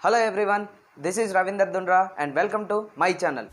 Hello everyone, this is Ravinder Dundra and welcome to my channel.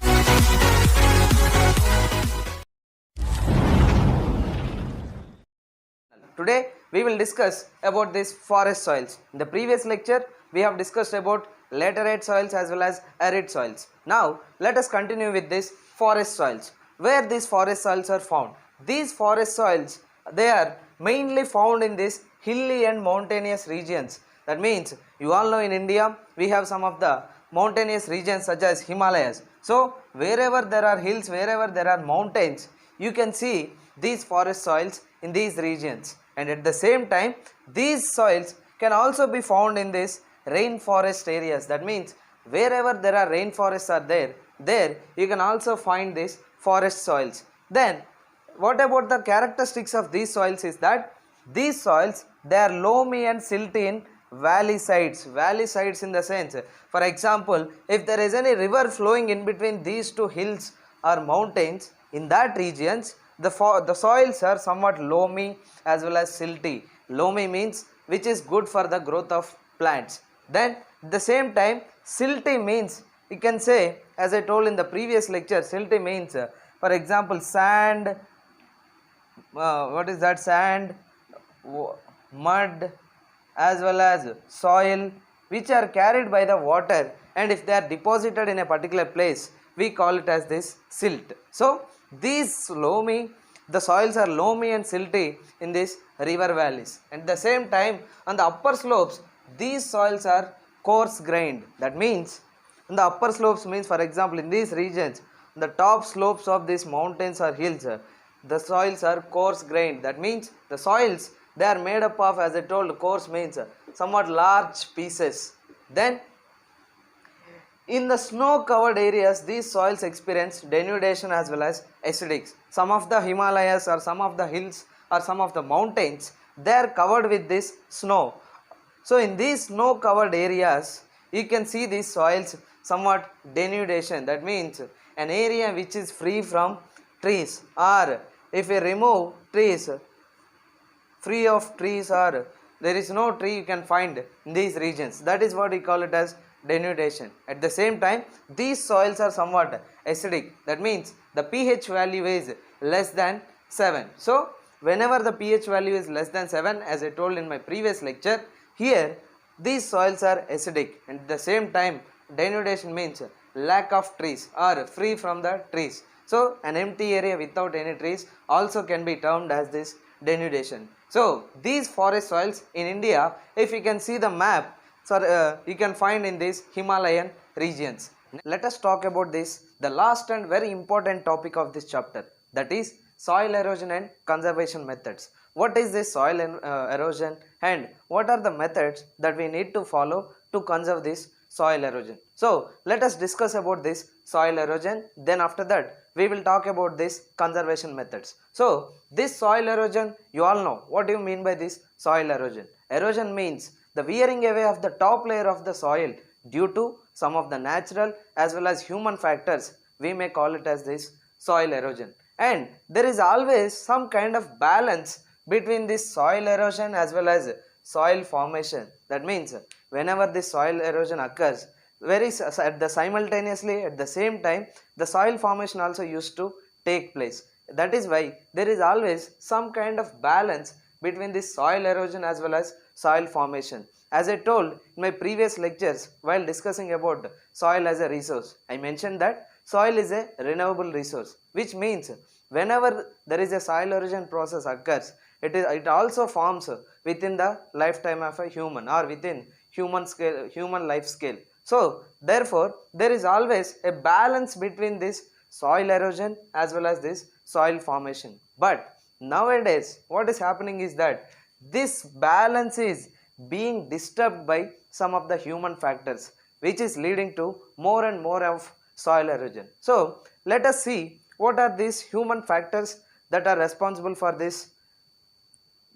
Today we will discuss about these forest soils. In the previous lecture we have discussed about laterite soils as well as arid soils. Now let us continue with this forest soils. Where these forest soils are found? These forest soils, they are mainly found in these hilly and mountainous regions. That means you all know in India we have some of the mountainous regions such as Himalayas. So wherever there are hills, wherever there are mountains, you can see these forest soils in these regions. And at the same time these soils can also be found in these rainforest areas. That means wherever there are rainforests are there you can also find these forest soils. Then what about the characteristics of these soils is that these soils, they are loamy and silty in valley sides in the sense, for example, if there is any river flowing in between these two hills or mountains, in that regions the soils are somewhat loamy as well as silty. Loamy means which is good for the growth of plants. Then at the same time silty means, you can say, as I told in the previous lecture, silty means for example sand, what is that, sand, mud as well as soil which are carried by the water, and if they are deposited in a particular place we call it as this silt. So these loamy, the soils are loamy and silty in these river valleys. At the same time on the upper slopes these soils are coarse grained. That means in the upper slopes means, for example, in these regions, the top slopes of these mountains or hills, the soils are coarse grained. That means the soils, they are made up of, as I told, coarse means somewhat large pieces. Then in the snow covered areas these soils experience denudation as well as acidics. Some of the Himalayas or some of the hills or some of the mountains, they are covered with this snow. So in these snow covered areas you can see these soils somewhat denudation. That means an area which is free from trees, or if we remove trees, free of trees, or there is no tree you can find in these regions, that is what we call it as denudation. At the same time these soils are somewhat acidic. That means the pH value is less than 7. So whenever the pH value is less than 7, as I told in my previous lecture, here these soils are acidic. And at the same time denudation means lack of trees or free from the trees. So an empty area without any trees also can be termed as this denudation. So these forest soils in India, if you can see the map, so you can find in these Himalayan regions. Let us talk about this, the last and very important topic of this chapter, that is soil erosion and conservation methods. What is this soil erosion and what are the methods that we need to follow to conserve this soil erosion? So let us discuss about this soil erosion, then after that we will talk about this conservation methods. So this soil erosion, you all know what do you mean by this soil erosion. Erosion means the wearing away of the top layer of the soil due to some of the natural as well as human factors. We may call it as this soil erosion. And there is always some kind of balance between this soil erosion as well as soil formation. That means whenever this soil erosion occurs, simultaneously at the same time the soil formation also used to take place. That is why there is always some kind of balance between this soil erosion as well as soil formation. As I told in my previous lectures while discussing about soil as a resource, I mentioned that soil is a renewable resource, which means whenever there is a soil erosion process occurs, it also forms within the lifetime of a human or within human life scale. So therefore there is always a balance between this soil erosion as well as this soil formation. But nowadays what is happening is that this balance is being disturbed by some of the human factors, which is leading to more and more of soil erosion. So let us see what are these human factors that are responsible for this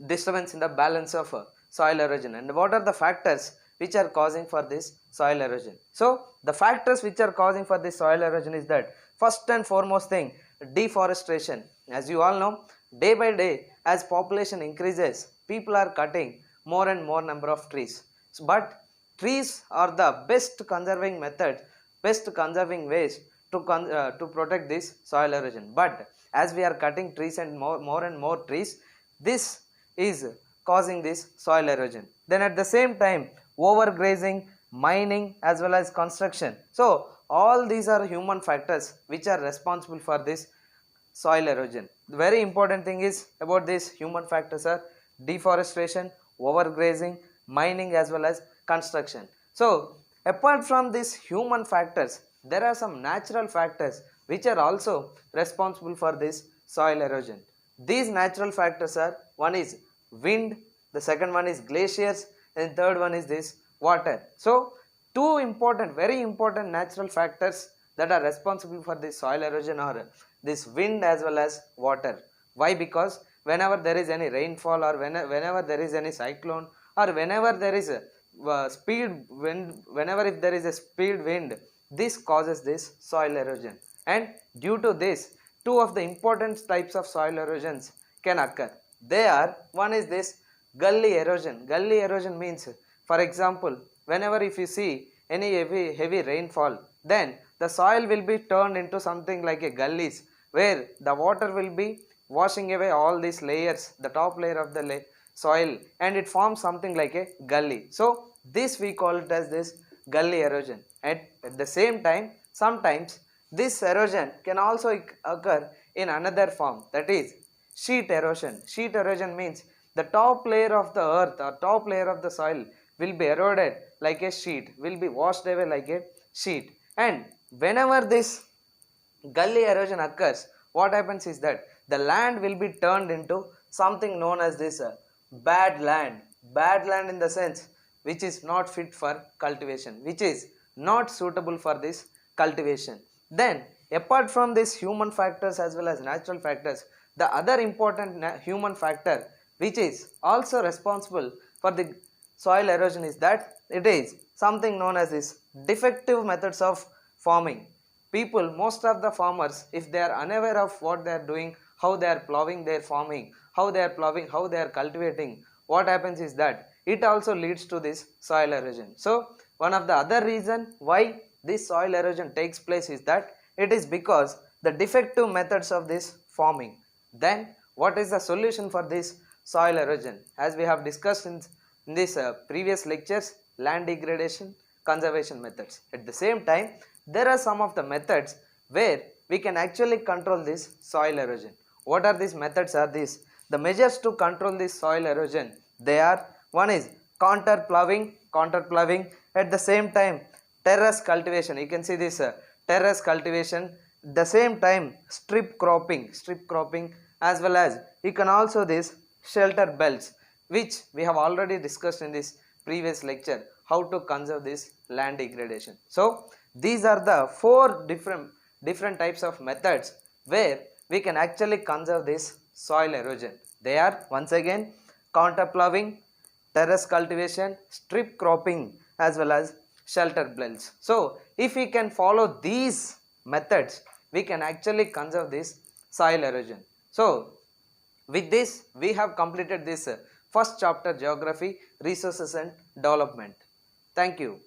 disturbance in the balance of soil erosion, and what are the factors which are causing for this soil erosion. So the factors which are causing for this soil erosion is that first and foremost thing, deforestation. As you all know, day by day as population increases, people are cutting more and more number of trees. But trees are the best conserving method, best conserving ways to protect this soil erosion. But as we are cutting trees and more and more trees, this is causing this soil erosion. Then at the same time, overgrazing, mining as well as construction. So all these are human factors which are responsible for this soil erosion. The very important thing is about these human factors are deforestation, overgrazing, mining as well as construction. So apart from these human factors, there are some natural factors which are also responsible for this soil erosion. These natural factors are, one is wind, the second one is glaciers, and third one is this water. So two important, very important natural factors that are responsible for this soil erosion are this wind as well as water. Why? Because whenever there is any rainfall, or whenever there is any cyclone, or whenever there is a speed wind, whenever if there is a speed wind, this causes this soil erosion. And due to this, two of the important types of soil erosions can occur. They are, one is this gully erosion. Gully erosion means, for example, whenever if you see any heavy rainfall, then the soil will be turned into something like a gullies, where the water will be washing away all these layers, the top layer of the soil, and it forms something like a gully. So this we call it as this gully erosion. And at the same time, sometimes this erosion can also occur in another form, that is sheet erosion. Sheet erosion means the top layer of the earth or top layer of the soil will be eroded like a sheet, will be washed away like a sheet. And whenever this gully erosion occurs, what happens is that the land will be turned into something known as this bad land. Bad land in the sense which is not fit for cultivation, which is not suitable for this cultivation. Then apart from these human factors as well as natural factors, the other important human factor which is also responsible for the soil erosion is that it is something known as this defective methods of farming. People, most of the farmers, if they are unaware of what they are doing, how they are plowing their farming, how they are plowing, how they are cultivating, what happens is that it also leads to this soil erosion. So one of the other reason why this soil erosion takes place is that it is because the defective methods of this farming. Then what is the solution for this soil erosion? As we have discussed in this previous lectures, land degradation, conservation methods. At the same time, there are some of the methods where we can actually control this soil erosion. What are these methods? Are these the measures to control this soil erosion? They are, one is contour ploughing, at the same time terrace cultivation. You can see this terrace cultivation, the same time strip cropping, as well as you can also this shelter belts, which we have already discussed in this previous lecture, how to conserve this land degradation. So these are the four different types of methods where we can actually conserve this soil erosion. They are, once again, contour ploughing, terrace cultivation, strip cropping, as well as shelter belts. So if we can follow these methods, we can actually conserve this soil erosion. So with this, we have completed this first chapter, geography, resources and development. Thank you.